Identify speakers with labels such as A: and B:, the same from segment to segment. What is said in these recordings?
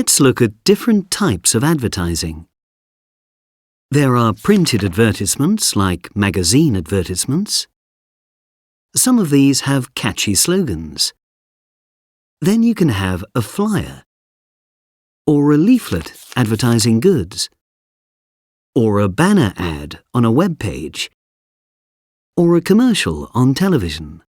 A: Let's look at different types of advertising. There are printed advertisements like magazine advertisements. Some of these have catchy slogans. Then you can have a flyer, or a leaflet advertising goods, or a banner ad on a web page, or a commercial on television.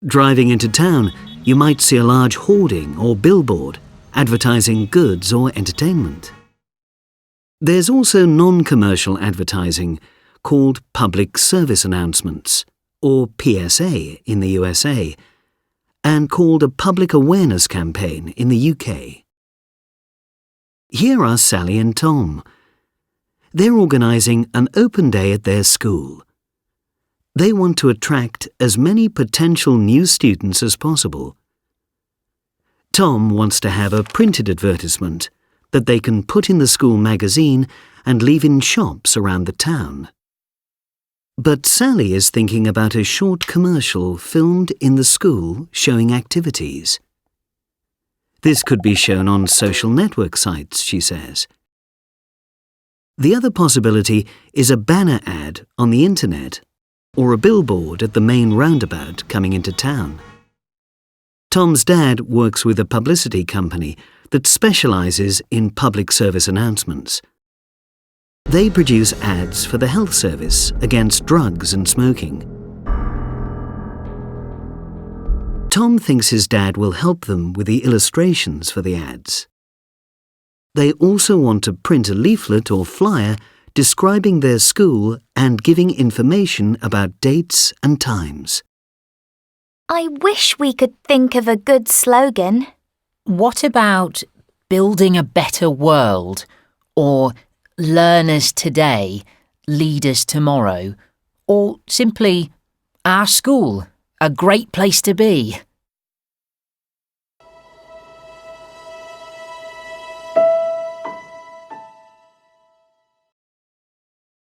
A: Driving into town, you might see a large hoarding or billboard advertising goods or entertainment. There's also non-commercial advertising called public service announcements, or PSA in the USA, and called a public awareness campaign in the UK. Here are Sally and Tom. They're organising an open day at their school. They want to attract as many potential new students as possible. Tom wants to have a printed advertisement that they can put in the school magazine and leave in shops around the town. But Sally is thinking about a short commercial filmed in the school showing activities. This could be shown on social network sites, she says. The other possibility is a banner ad on the internet or a billboard at the main roundabout coming into town. Tom's dad works with a publicity company that specialises in public service announcements. They produce ads for the health service against drugs and smoking. Tom thinks his dad will help them with the illustrations for the ads. They also want to print a leaflet or flyer describing their school and giving information about dates and times.
B: I wish we could think of a good slogan.
C: What about building a better world, or learners today, leaders tomorrow, or simply our school, a great place to be?